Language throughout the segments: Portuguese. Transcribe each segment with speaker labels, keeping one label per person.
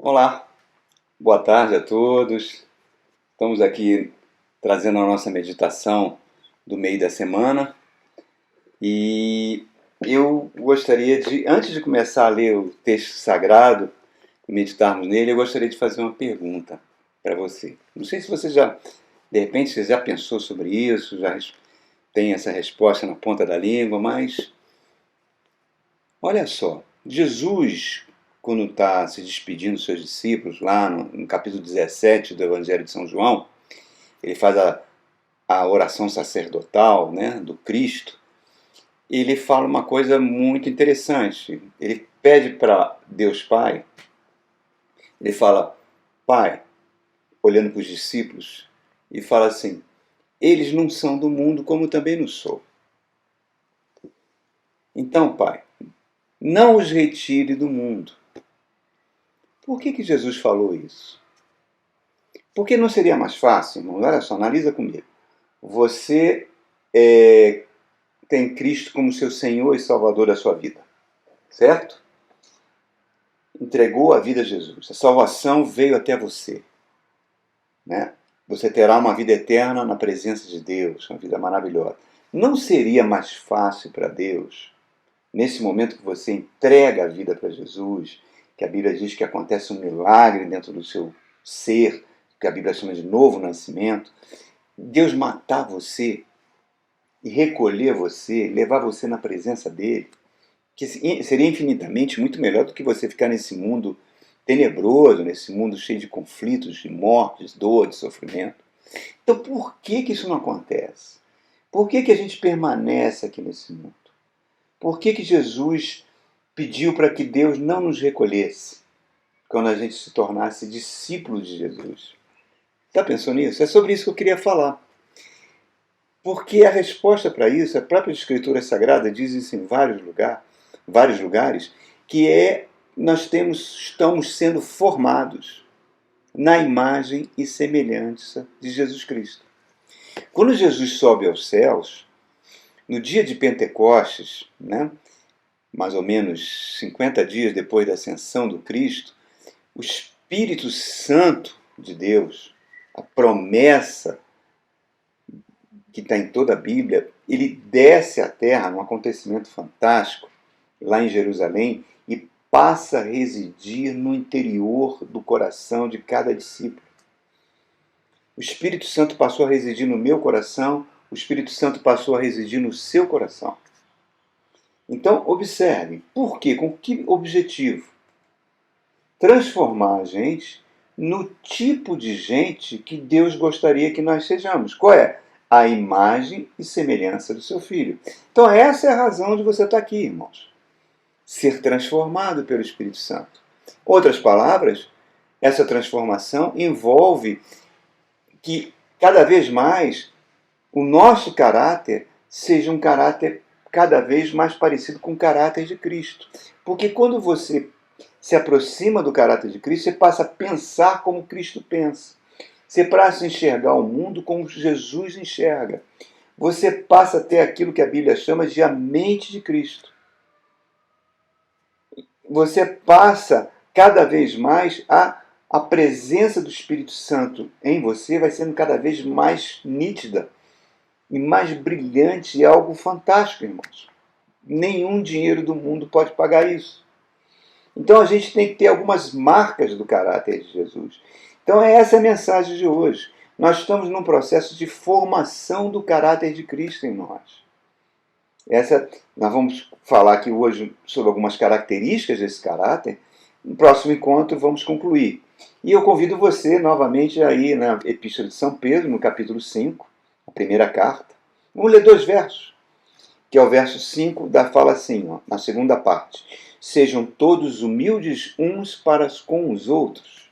Speaker 1: Olá, boa tarde a todos. Estamos aqui trazendo a nossa meditação do meio da semana e eu gostaria de, antes de começar a ler o texto sagrado e meditarmos nele, eu gostaria de fazer uma pergunta para você. Não sei se você já, de repente, você já pensou sobre isso, já tem essa resposta na ponta da língua, mas olha só, Jesus, quando está se despedindo dos seus discípulos, lá no capítulo 17 do Evangelho de São João, ele faz a oração sacerdotal, né, do Cristo, e ele fala uma coisa muito interessante. Ele pede para Deus Pai, ele fala, Pai, olhando para os discípulos, e fala assim, eles não são do mundo como também não sou. Então, Pai, não os retire do mundo. Por que Jesus falou isso? Porque não seria mais fácil, irmão? Olha só, analisa comigo. Você tem Cristo como seu Senhor e Salvador da sua vida, certo? Entregou a vida a Jesus. A salvação veio até você, né? Você terá uma vida eterna na presença de Deus, uma vida maravilhosa. Não seria mais fácil para Deus, nesse momento que você entrega a vida para Jesus, que a Bíblia diz que acontece um milagre dentro do seu ser, que a Bíblia chama de novo nascimento, Deus matar você e recolher você, levar você na presença dele, que seria infinitamente muito melhor do que você ficar nesse mundo tenebroso, nesse mundo cheio de conflitos, de mortes, dor, de sofrimento. Então por que isso não acontece? Por que a gente permanece aqui nesse mundo? Por que Jesus pediu para que Deus não nos recolhesse quando a gente se tornasse discípulo de Jesus? Já pensou nisso? É sobre isso que eu queria falar. Porque a resposta para isso, a própria Escritura Sagrada diz isso em vários lugares, que nós estamos sendo formados na imagem e semelhança de Jesus Cristo. Quando Jesus sobe aos céus, no dia de Pentecostes, né, mais ou menos 50 dias depois da ascensão do Cristo, o Espírito Santo de Deus, a promessa que está em toda a Bíblia, ele desce à terra num acontecimento fantástico, lá em Jerusalém, e passa a residir no interior do coração de cada discípulo. O Espírito Santo passou a residir no meu coração, o Espírito Santo passou a residir no seu coração. Então, observe, por quê? Com que objetivo? Transformar a gente no tipo de gente que Deus gostaria que nós sejamos. Qual é? A imagem e semelhança do seu Filho. Então essa é a razão de você estar aqui, irmãos. Ser transformado pelo Espírito Santo. Outras palavras, essa transformação envolve que cada vez mais o nosso caráter seja um caráter cada vez mais parecido com o caráter de Cristo. Porque quando você se aproxima do caráter de Cristo, você passa a pensar como Cristo pensa. Você passa a enxergar o mundo como Jesus enxerga. Você passa a ter aquilo que a Bíblia chama de a mente de Cristo. Você passa cada vez mais a presença do Espírito Santo em você vai sendo cada vez mais nítida e mais brilhante, e algo fantástico, irmãos. Nenhum dinheiro do mundo pode pagar isso. Então a gente tem que ter algumas marcas do caráter de Jesus. Então essa é a mensagem de hoje. Nós estamos num processo de formação do caráter de Cristo em nós. Nós vamos falar aqui hoje sobre algumas características desse caráter. No próximo encontro vamos concluir. E eu convido você novamente aí na Epístola de São Pedro, no capítulo 5, a primeira carta. Vamos ler 2 versos, que é o verso 5, fala assim, ó, na segunda parte. Sejam todos humildes uns para com os outros,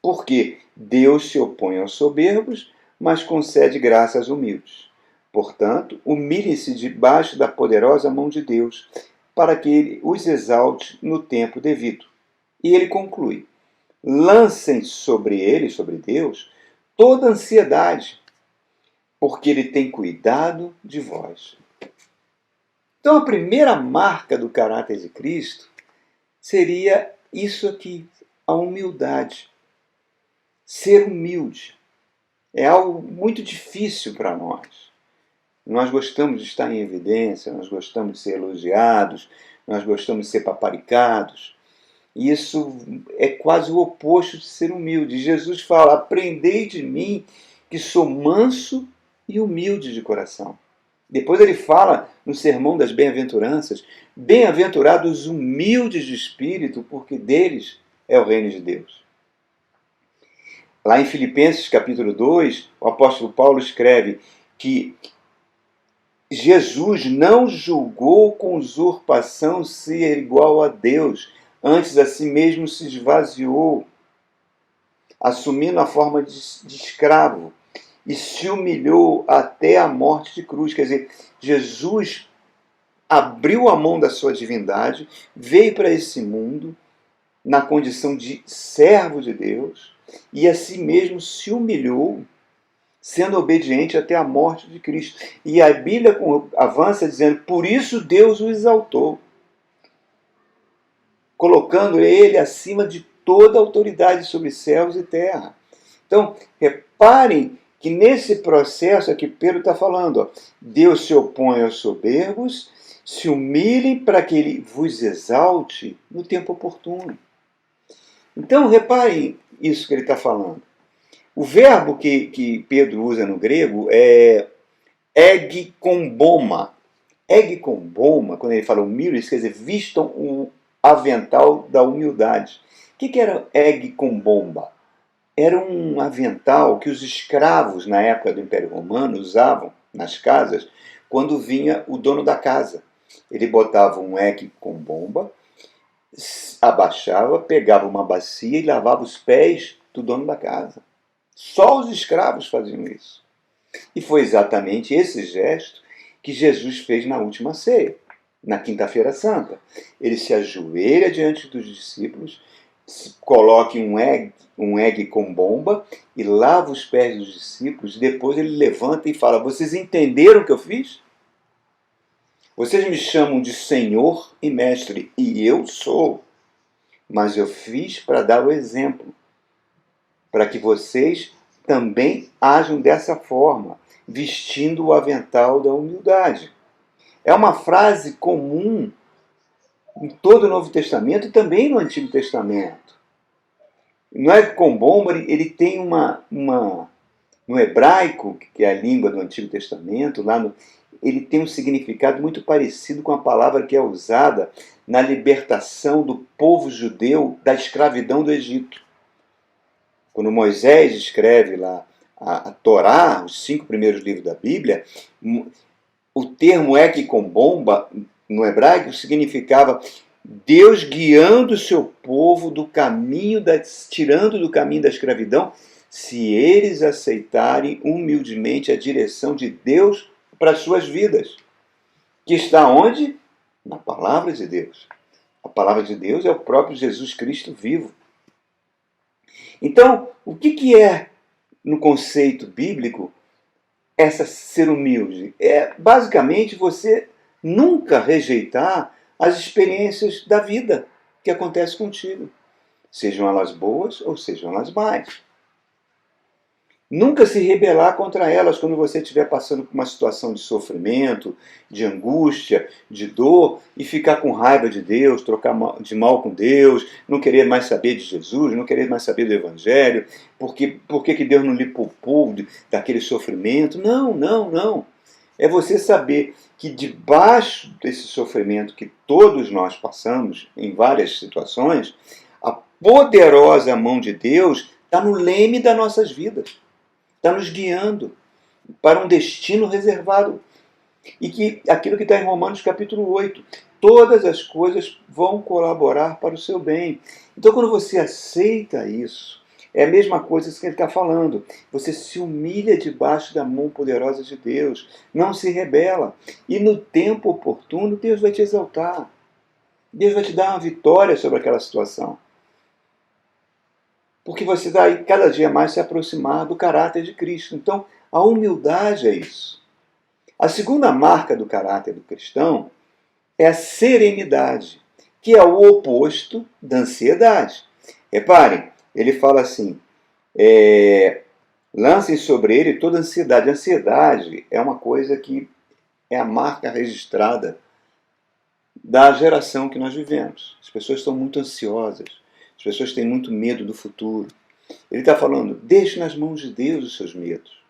Speaker 1: porque Deus se opõe aos soberbos, mas concede graça aos humildes. Portanto, humilhem-se debaixo da poderosa mão de Deus, para que Ele os exalte no tempo devido. E ele conclui, lancem sobre Ele, sobre Deus, toda ansiedade, porque Ele tem cuidado de vós. Então a primeira marca do caráter de Cristo seria isso aqui, a humildade. Ser humilde é algo muito difícil para nós. Nós gostamos de estar em evidência, nós gostamos de ser elogiados, nós gostamos de ser paparicados. E isso é quase o oposto de ser humilde. Jesus fala: aprendei de mim, que sou manso e humilde de coração. Depois ele fala no Sermão das Bem-aventuranças: bem-aventurados os humildes de espírito, porque deles é o reino de Deus. Lá em Filipenses capítulo 2, o apóstolo Paulo escreve que Jesus não julgou com usurpação ser igual a Deus, antes a si mesmo se esvaziou, assumindo a forma de escravo, e se humilhou até a morte de cruz. Quer dizer, Jesus abriu a mão da sua divindade, veio para esse mundo na condição de servo de Deus, e a si mesmo se humilhou, sendo obediente até a morte de Cristo. E a Bíblia avança dizendo: por isso Deus o exaltou, colocando ele acima de toda autoridade sobre céus e terra. Então, reparem que nesse processo aqui Pedro está falando, ó, Deus se opõe aos soberbos, se humilhem para que ele vos exalte no tempo oportuno. Então, reparem isso que ele está falando. O verbo que Pedro usa no grego é egkomboma. Egkomboma, quando ele fala humilde, quer dizer, vistam o avental da humildade. O que era egkomboma? Era um avental que os escravos, na época do Império Romano, usavam nas casas quando vinha o dono da casa. Ele botava um egkomboma, abaixava, pegava uma bacia e lavava os pés do dono da casa. Só os escravos faziam isso. E foi exatamente esse gesto que Jesus fez na última ceia, na Quinta-feira Santa. Ele se ajoelha diante dos discípulos, coloca um egg com bomba e lava os pés dos discípulos. Depois ele levanta e fala: vocês entenderam o que eu fiz? Vocês me chamam de Senhor e Mestre, e eu sou. Mas eu fiz para dar o exemplo, para que vocês também ajam dessa forma, vestindo o avental da humildade. É uma frase comum em todo o Novo Testamento e também no Antigo Testamento. No egkomboma, ele tem no hebraico, que é a língua do Antigo Testamento, ele tem um significado muito parecido com a palavra que é usada na libertação do povo judeu da escravidão do Egito. Quando Moisés escreve lá a Torá, os 5 primeiros livros da Bíblia, o termo egkomboma no hebraico significava Deus guiando o seu povo do caminho tirando do caminho da escravidão, se eles aceitarem humildemente a direção de Deus para as suas vidas. Que está onde? Na palavra de Deus. A palavra de Deus é o próprio Jesus Cristo vivo. Então, o que é, no conceito bíblico, ser humilde? É basicamente você nunca rejeitar as experiências da vida que acontecem contigo, sejam elas boas ou sejam elas más. Nunca se rebelar contra elas quando você estiver passando por uma situação de sofrimento, de angústia, de dor, e ficar com raiva de Deus, trocar de mal com Deus, não querer mais saber de Jesus, não querer mais saber do Evangelho, por que Deus não lhe poupou daquele sofrimento. Não, não, não. É você saber que debaixo desse sofrimento que todos nós passamos, em várias situações, a poderosa mão de Deus está no leme das nossas vidas. Está nos guiando para um destino reservado. E que aquilo que está em Romanos capítulo 8, todas as coisas vão colaborar para o seu bem. Então, quando você aceita isso, é a mesma coisa que ele está falando. Você se humilha debaixo da mão poderosa de Deus, não se rebela. E no tempo oportuno, Deus vai te exaltar. Deus vai te dar uma vitória sobre aquela situação. Porque você vai cada dia mais se aproximar do caráter de Cristo. Então, a humildade é isso. A segunda marca do caráter do cristão é a serenidade, que é o oposto da ansiedade. Reparem, ele fala assim, lancem sobre ele toda ansiedade. A ansiedade é uma coisa que é a marca registrada da geração que nós vivemos. As pessoas estão muito ansiosas, as pessoas têm muito medo do futuro. Ele está falando, deixe nas mãos de Deus os seus medos.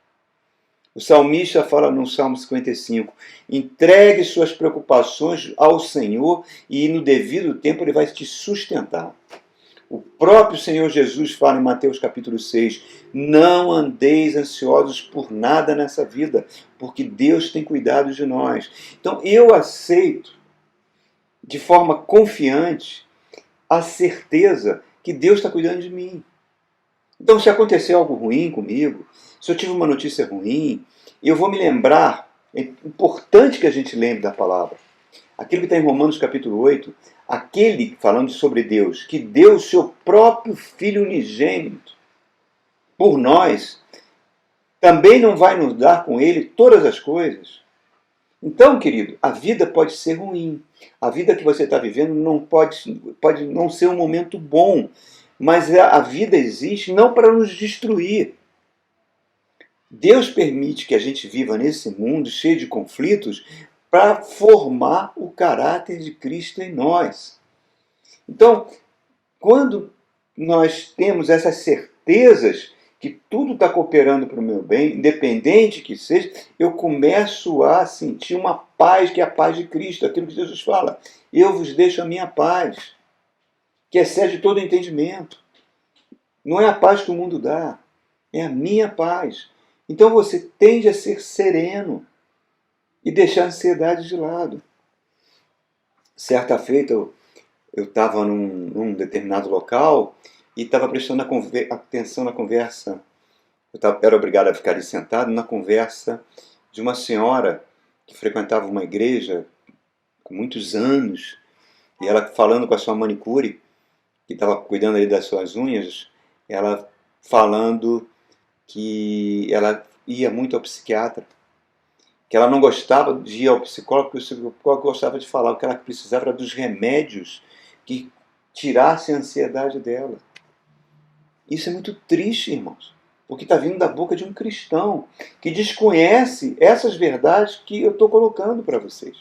Speaker 1: O salmista fala no Salmo 55, entregue suas preocupações ao Senhor e no devido tempo ele vai te sustentar. O próprio Senhor Jesus fala em Mateus capítulo 6, não andeis ansiosos por nada nessa vida, porque Deus tem cuidado de nós. Então eu aceito de forma confiante a certeza que Deus está cuidando de mim. Então, se acontecer algo ruim comigo, se eu tive uma notícia ruim, eu vou me lembrar, é importante que a gente lembre da palavra. Aquilo que está em Romanos capítulo 8, aquele, falando sobre Deus, que deu o seu próprio Filho unigênito por nós, também não vai nos dar com ele todas as coisas. Então, querido, a vida pode ser ruim. A vida que você está vivendo não pode não ser um momento bom. Mas a vida existe não para nos destruir. Deus permite que a gente viva nesse mundo cheio de conflitos para formar o caráter de Cristo em nós. Então, quando nós temos essas certezas que tudo está cooperando para o meu bem, independente que seja, eu começo a sentir uma paz que é a paz de Cristo, aquilo que Jesus fala. Eu vos deixo a minha paz, que excede todo entendimento. Não é a paz que o mundo dá, é a minha paz. Então você tende a ser sereno e deixar a ansiedade de lado. Certa feita eu estava num determinado local e estava prestando atenção na conversa. Era obrigado a ficar ali sentado na conversa de uma senhora que frequentava uma igreja há muitos anos, e ela falando com a sua manicure, que estava cuidando ali das suas unhas, ela falando que ela ia muito ao psiquiatra, que ela não gostava de ir ao psicólogo, porque o psicólogo gostava de falar, o que ela precisava era dos remédios que tirassem a ansiedade dela. Isso é muito triste, irmãos, porque está vindo da boca de um cristão que desconhece essas verdades que eu estou colocando para vocês.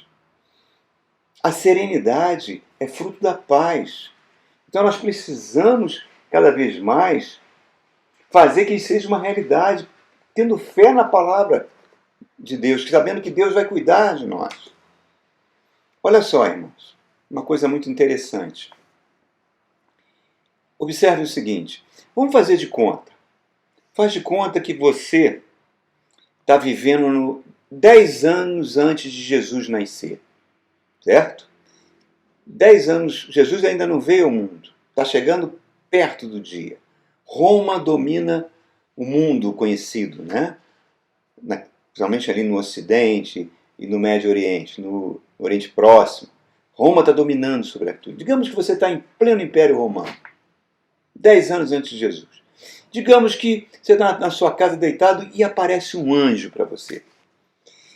Speaker 1: A serenidade é fruto da paz. Então nós precisamos, cada vez mais, fazer que isso seja uma realidade, tendo fé na palavra de Deus, sabendo que Deus vai cuidar de nós. Olha só, irmãos, uma coisa muito interessante. Observe o seguinte, vamos fazer de conta. Faz de conta que você está vivendo 10 anos antes de Jesus nascer, certo? 10 anos, Jesus ainda não veio ao mundo, está chegando perto do dia. Roma domina o mundo conhecido, né? Principalmente ali no Ocidente e no Médio Oriente, no Oriente Próximo. Roma está dominando sobre tudo. Digamos que você está em pleno Império Romano, 10 anos antes de Jesus. Digamos que você está na sua casa deitado e aparece um anjo para você.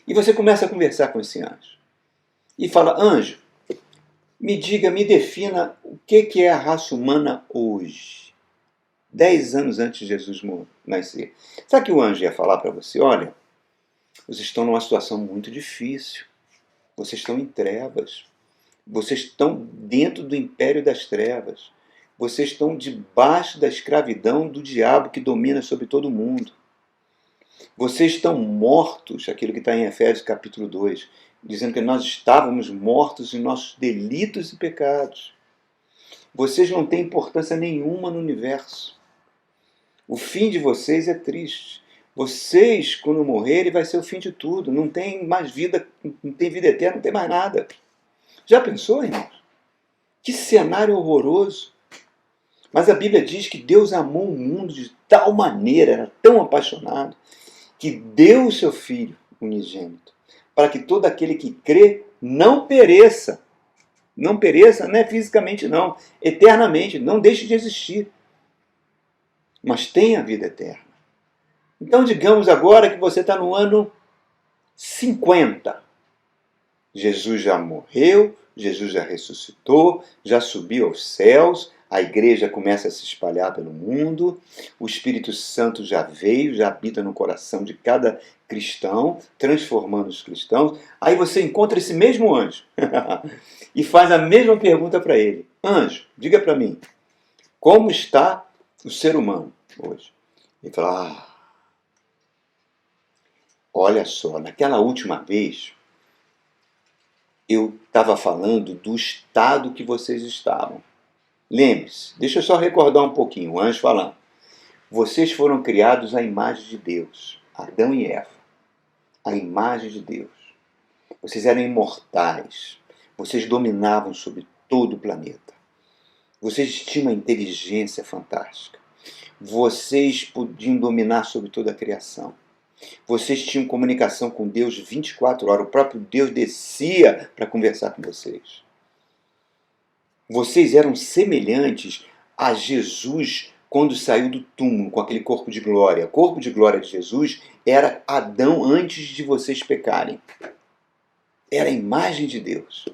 Speaker 1: E você começa a conversar com esse anjo. E fala, anjo, me diga, me defina o que é a raça humana hoje. 10 anos antes de Jesus nascer. Sabe o que o anjo ia falar para você? Olha, vocês estão numa situação muito difícil. Vocês estão em trevas. Vocês estão dentro do império das trevas. Vocês estão debaixo da escravidão do diabo que domina sobre todo mundo. Vocês estão mortos, aquilo que está em Efésios capítulo 2, dizendo que nós estávamos mortos em nossos delitos e pecados. Vocês não têm importância nenhuma no universo. O fim de vocês é triste. Vocês, quando morrerem, vai ser o fim de tudo. Não tem mais vida, não tem vida eterna, não tem mais nada. Já pensou, irmãos? Que cenário horroroso. Mas a Bíblia diz que Deus amou o mundo de tal maneira, era tão apaixonado, que deu o seu Filho unigênito, para que todo aquele que crê não pereça. Não pereça, não é fisicamente não, eternamente, não deixe de existir. Mas tenha a vida eterna. Então digamos agora que você está no ano 50. Jesus já morreu, Jesus já ressuscitou, já subiu aos céus, A igreja começa a se espalhar pelo mundo, o Espírito Santo já veio, já habita no coração de cada cristão, transformando os cristãos. Aí você encontra esse mesmo anjo e faz a mesma pergunta para ele. Anjo, diga para mim, como está o ser humano hoje? Ele fala, olha só, naquela última vez eu estava falando do estado que vocês estavam. Lembre-se, deixa eu só recordar um pouquinho, o anjo falando. Vocês foram criados à imagem de Deus, Adão e Eva, à imagem de Deus. Vocês eram imortais, vocês dominavam sobre todo o planeta. Vocês tinham uma inteligência fantástica. Vocês podiam dominar sobre toda a criação. Vocês tinham comunicação com Deus 24 horas. O próprio Deus descia para conversar com vocês. Vocês eram semelhantes a Jesus quando saiu do túmulo com aquele corpo de glória. O corpo de glória de Jesus era Adão antes de vocês pecarem. Era a imagem de Deus.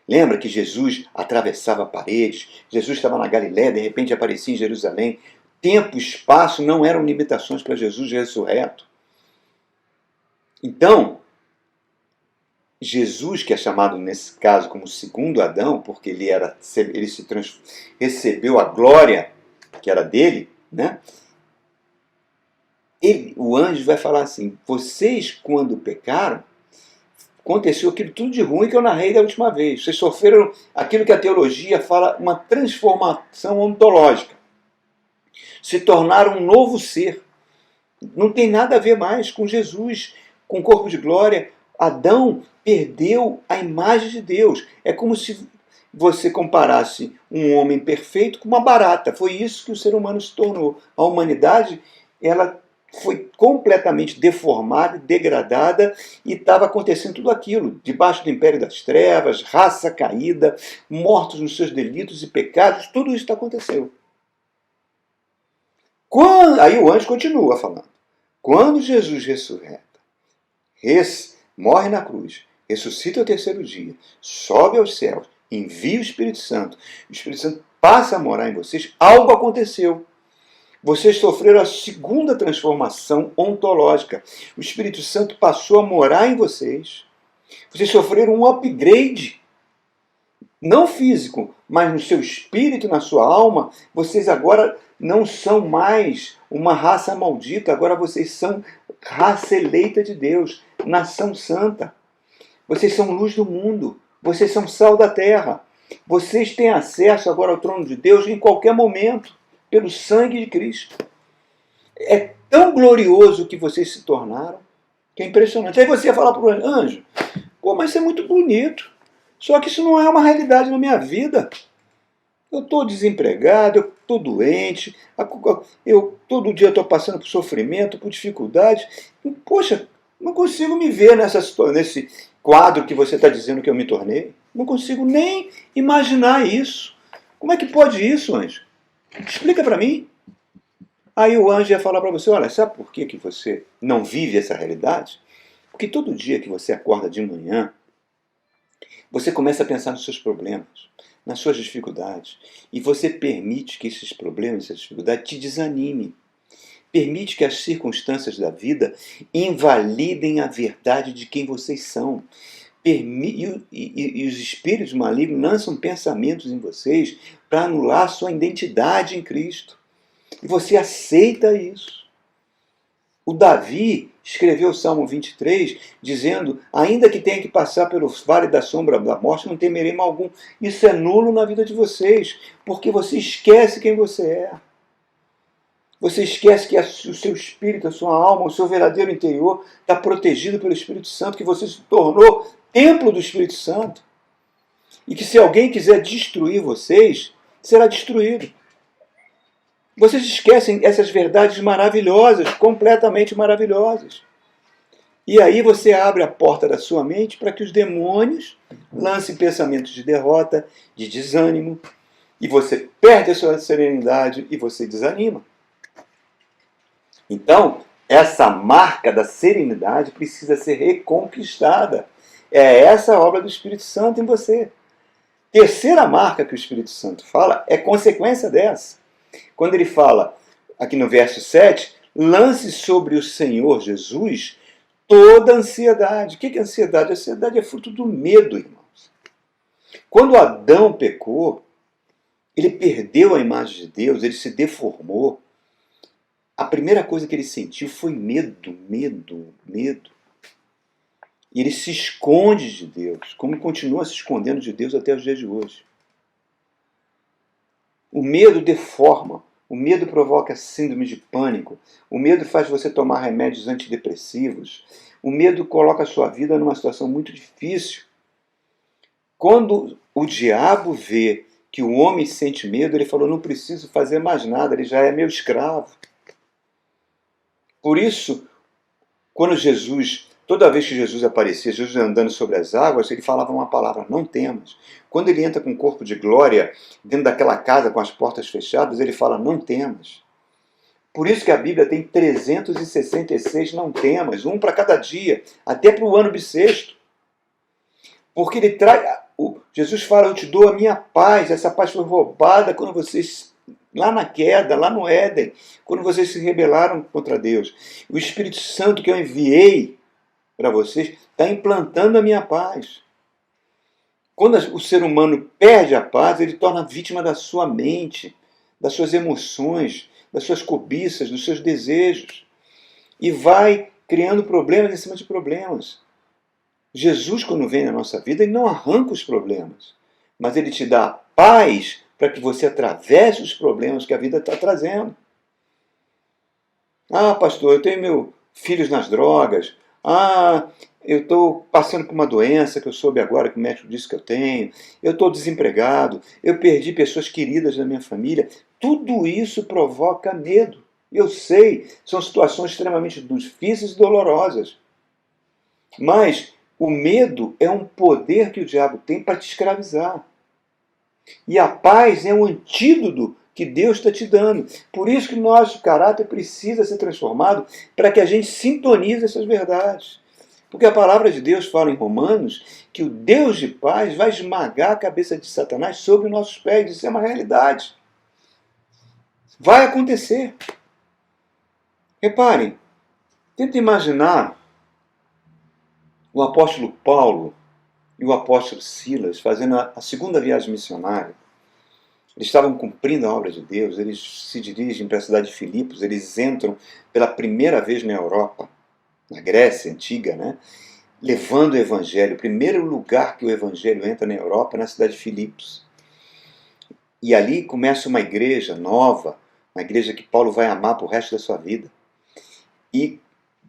Speaker 1: Lembra que Jesus atravessava paredes? Jesus estava na Galiléia, de repente aparecia em Jerusalém. Tempo e espaço não eram limitações para Jesus ressurreto. Então, Jesus, que é chamado nesse caso como segundo Adão, porque recebeu a glória que era dele, né? O anjo vai falar assim, vocês quando pecaram, aconteceu aquilo tudo de ruim que eu narrei da última vez. Vocês sofreram aquilo que a teologia fala, uma transformação ontológica. Se tornaram um novo ser. Não tem nada a ver mais com Jesus, com o corpo de glória. Adão perdeu a imagem de Deus. É como se você comparasse um homem perfeito com uma barata. Foi isso que o ser humano se tornou. A humanidade, ela foi completamente deformada, degradada, e estava acontecendo tudo aquilo, debaixo do império das trevas, raça caída, mortos nos seus delitos e pecados, tudo isso aconteceu. Aí o anjo continua falando. Quando Jesus ressurreta, morre na cruz, ressuscita ao terceiro dia, sobe aos céus, envia o Espírito Santo passa a morar em vocês, algo aconteceu. Vocês sofreram a segunda transformação ontológica. O Espírito Santo passou a morar em vocês. Vocês sofreram um upgrade, não físico, mas no seu espírito, na sua alma. Vocês agora não são mais uma raça maldita, agora vocês são raça eleita de Deus, nação santa. Vocês são luz do mundo, vocês são sal da terra. Vocês têm acesso agora ao trono de Deus em qualquer momento, pelo sangue de Cristo. É tão glorioso o que vocês se tornaram, que é impressionante. Aí você ia falar para o anjo, mas isso é muito bonito, só que isso não é uma realidade na minha vida. Eu estou desempregado, eu estou doente, eu todo dia estou passando por sofrimento, por dificuldade. Poxa, não consigo me ver nesse quadro que você está dizendo que eu me tornei. Não consigo nem imaginar isso. Como é que pode isso, anjo? Explica para mim. Aí o anjo ia falar para você, olha, sabe por que você não vive essa realidade? Porque todo dia que você acorda de manhã, você começa a pensar nos seus problemas, nas suas dificuldades. E você permite que esses problemas, essas dificuldades te desanimem. Permite que as circunstâncias da vida invalidem a verdade de quem vocês são. E os espíritos malignos lançam pensamentos em vocês para anular sua identidade em Cristo. E você aceita isso. O Davi escreveu o Salmo 23 dizendo, ainda que tenha que passar pelo vale da sombra da morte, não temerei mal algum. Isso é nulo na vida de vocês, porque você esquece quem você é. Você esquece que o seu espírito, a sua alma, o seu verdadeiro interior está protegido pelo Espírito Santo, que você se tornou templo do Espírito Santo. E que se alguém quiser destruir vocês, será destruído. Vocês esquecem essas verdades maravilhosas, completamente maravilhosas. E aí você abre a porta da sua mente para que os demônios lancem pensamentos de derrota, de desânimo, e você perde a sua serenidade e você desanima. Então, essa marca da serenidade precisa ser reconquistada. É essa a obra do Espírito Santo em você. terceira marca que o Espírito Santo fala é consequência dessa. Quando ele fala, aqui no verso 7, lance sobre o Senhor Jesus toda a ansiedade. O que é ansiedade? A ansiedade é fruto do medo, irmãos. Quando Adão pecou, ele perdeu a imagem de Deus, ele se deformou. A primeira coisa que ele sentiu foi medo, medo, medo. E ele se esconde de Deus, como continua se escondendo de Deus até os dias de hoje. O medo deforma, o medo provoca síndrome de pânico, o medo faz você tomar remédios antidepressivos, o medo coloca a sua vida numa situação muito difícil. Quando o diabo vê que o homem sente medo, ele falou, não preciso fazer mais nada, ele já é meu escravo. Por isso, toda vez que Jesus aparecia, Jesus andando sobre as águas, ele falava uma palavra, não temas. Quando ele entra com o corpo de glória, dentro daquela casa com as portas fechadas, ele fala, não temas. Por isso que a Bíblia tem 366 não temas, um para cada dia, até para o ano bissexto. Porque ele traz, Jesus fala, eu te dou a minha paz, essa paz foi roubada quando vocês, lá na queda, lá no Éden, quando vocês se rebelaram contra Deus. O Espírito Santo que eu enviei para vocês está implantando a minha paz. Quando o ser humano perde a paz, ele torna vítima da sua mente, das suas emoções, das suas cobiças, dos seus desejos. E vai criando problemas em cima de problemas. Jesus, quando vem na nossa vida, ele não arranca os problemas, mas ele te dá a paz para que você atravesse os problemas que a vida está trazendo. Ah, pastor, eu tenho meus filhos nas drogas. Ah, eu estou passando por uma doença que eu soube agora que o médico disse que eu tenho. Eu estou desempregado. Eu perdi pessoas queridas da minha família. Tudo isso provoca medo. Eu sei, são situações extremamente difíceis e dolorosas. Mas o medo é um poder que o diabo tem para te escravizar. E a paz é um antídoto que Deus está te dando. Por isso que nosso caráter precisa ser transformado para que a gente sintonize essas verdades. Porque a palavra de Deus fala em Romanos que o Deus de paz vai esmagar a cabeça de Satanás sobre os nossos pés. Isso é uma realidade. Vai acontecer. Reparem, tenta imaginar o apóstolo Paulo e o apóstolo Silas fazendo a segunda viagem missionária. Eles estavam cumprindo a obra de Deus, eles se dirigem para a cidade de Filipos, eles entram pela primeira vez na Europa, na Grécia Antiga, né? Levando o Evangelho. O primeiro lugar que o Evangelho entra na Europa é na cidade de Filipos. E ali começa uma igreja nova, uma igreja que Paulo vai amar para o resto da sua vida. E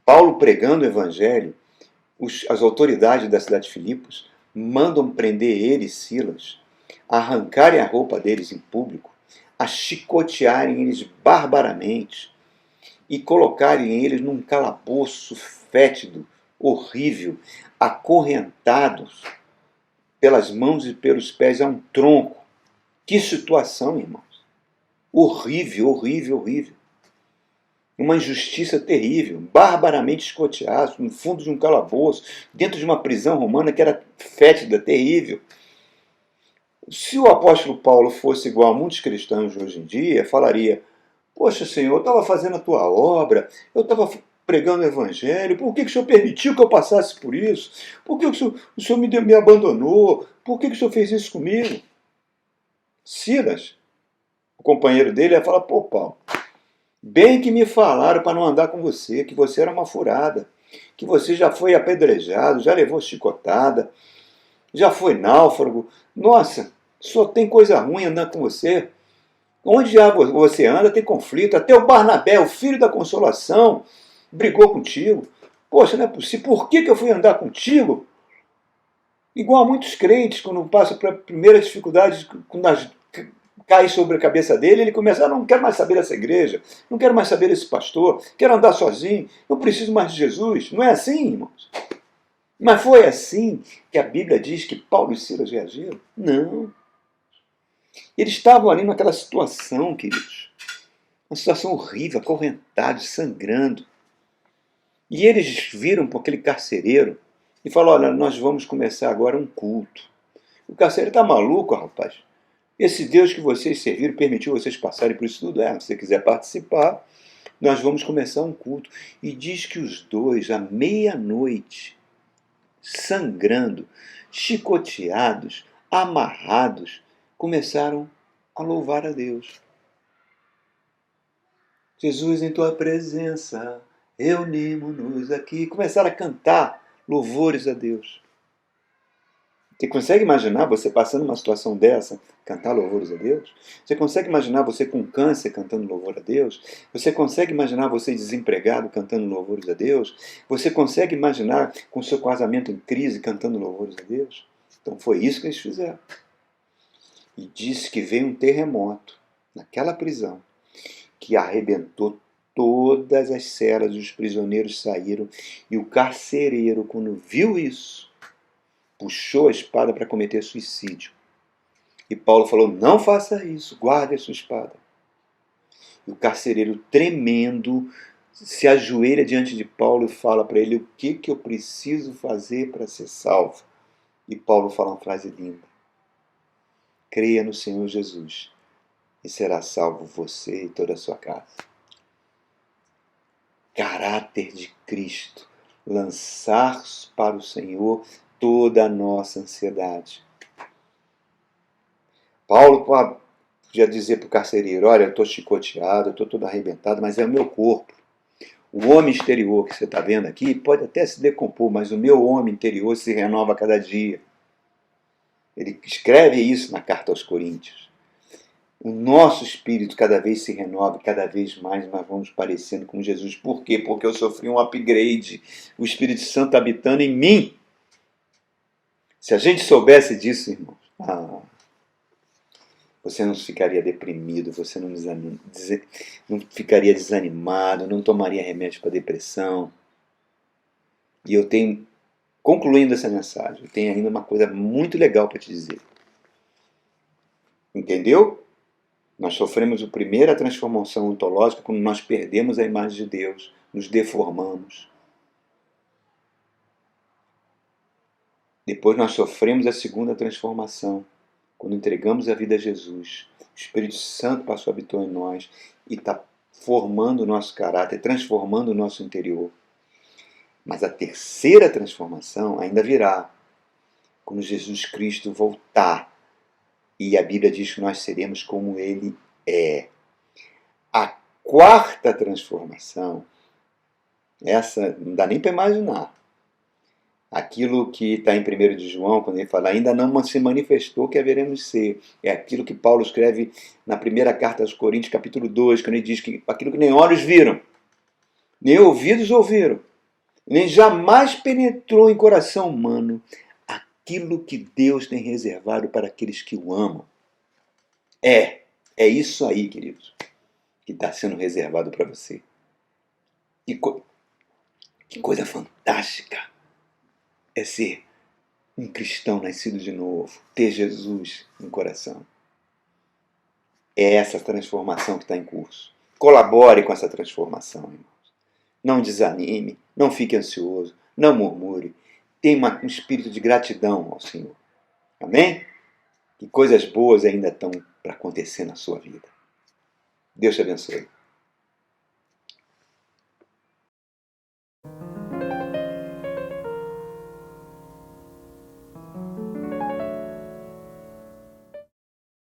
Speaker 1: Paulo pregando o Evangelho, as autoridades da cidade de Filipos mandam prender ele e Silas, arrancarem a roupa deles em público, a chicotearem eles barbaramente e colocarem eles num calabouço fétido, horrível, acorrentados pelas mãos e pelos pés a um tronco. Que situação, irmãos! Horrível, horrível, horrível. Uma injustiça terrível, barbaramente escoteados, no fundo de um calabouço, dentro de uma prisão romana que era fétida, terrível. Se o apóstolo Paulo fosse igual a muitos cristãos de hoje em dia, falaria, poxa, Senhor, eu estava fazendo a tua obra, eu estava pregando o Evangelho, por que o Senhor permitiu que eu passasse por isso? Por que o Senhor me abandonou? Por que o Senhor fez isso comigo? Silas, o companheiro dele, ia falar, pô, Paulo, bem que me falaram para não andar com você, que você era uma furada, que você já foi apedrejado, já levou chicotada, já foi náufrago. Nossa, só tem coisa ruim andando com você. Onde já você anda tem conflito. Até o Barnabé, o filho da consolação, brigou contigo. Poxa, não é possível. Por que eu fui andar contigo? Igual a muitos crentes, quando passam para primeiras dificuldades, quando cai sobre a cabeça dele, ele começa, não quero mais saber dessa igreja, não quero mais saber desse pastor, quero andar sozinho, não preciso mais de Jesus. Não é assim, irmãos? Mas foi assim que a Bíblia diz que Paulo e Silas reagiram? Não. Eles estavam ali naquela situação, queridos. Uma situação horrível, acorrentados, sangrando. E eles viram para aquele carcereiro e falaram, olha, nós vamos começar agora um culto. O carcereiro está maluco, rapaz. Esse Deus que vocês serviram permitiu vocês passarem por isso tudo. Se você quiser participar, nós vamos começar um culto. E diz que os dois, à meia-noite, sangrando, chicoteados, amarrados, começaram a louvar a Deus. Jesus, em tua presença, reunimos-nos aqui. Começaram a cantar louvores a Deus. Você consegue imaginar você passando uma situação dessa, cantar louvores a Deus? Você consegue imaginar você com câncer cantando louvor a Deus? Você consegue imaginar você desempregado cantando louvores a Deus? Você consegue imaginar com seu casamento em crise cantando louvores a Deus? Então foi isso que eles fizeram. E disse que veio um terremoto naquela prisão que arrebentou todas as celas, os prisioneiros saíram e o carcereiro, quando viu isso, puxou a espada para cometer suicídio. E Paulo falou, não faça isso, guarde a sua espada. E o carcereiro, tremendo, se ajoelha diante de Paulo e fala para ele, o que eu preciso fazer para ser salvo? E Paulo fala uma frase linda. Creia no Senhor Jesus e será salvo você e toda a sua casa. Caráter de Cristo, lançar para o Senhor toda a nossa ansiedade. Paulo podia dizer para o carcereiro, olha, eu estou chicoteado, eu estou todo arrebentado, mas é o meu corpo. O homem exterior que você está vendo aqui pode até se decompor, mas o meu homem interior se renova a cada dia. Ele escreve isso na carta aos Coríntios. O nosso espírito cada vez se renova, cada vez mais nós vamos parecendo com Jesus. Por quê? Porque eu sofri um upgrade. O Espírito Santo habitando em mim. Se a gente soubesse disso, irmãos, você não ficaria deprimido, você não ficaria desanimado, não tomaria remédio para depressão. E eu tenho, concluindo essa mensagem, eu tenho ainda uma coisa muito legal para te dizer. Entendeu? Nós sofremos a primeira transformação ontológica quando nós perdemos a imagem de Deus, nos deformamos. Depois nós sofremos a segunda transformação, quando entregamos a vida a Jesus. O Espírito Santo passou a habitar em nós e está formando o nosso caráter, transformando o nosso interior. Mas a terceira transformação ainda virá, quando Jesus Cristo voltar. E a Bíblia diz que nós seremos como Ele é. A quarta transformação, essa não dá nem para imaginar. Aquilo que está em 1 de João, quando ele fala, ainda não se manifestou que haveremos ser. É aquilo que Paulo escreve na primeira carta aos Coríntios, capítulo 2, quando ele diz que aquilo que nem olhos viram, nem ouvidos ouviram, nem jamais penetrou em coração humano, aquilo que Deus tem reservado para aqueles que o amam. É isso aí, queridos, que está sendo reservado para você. Que coisa fantástica é ser um cristão nascido de novo, ter Jesus no coração. É essa transformação que está em curso. Colabore com essa transformação, irmãos. Não desanime, não fique ansioso, não murmure. Tenha um espírito de gratidão ao Senhor. Amém? Que coisas boas ainda estão para acontecer na sua vida. Deus te abençoe.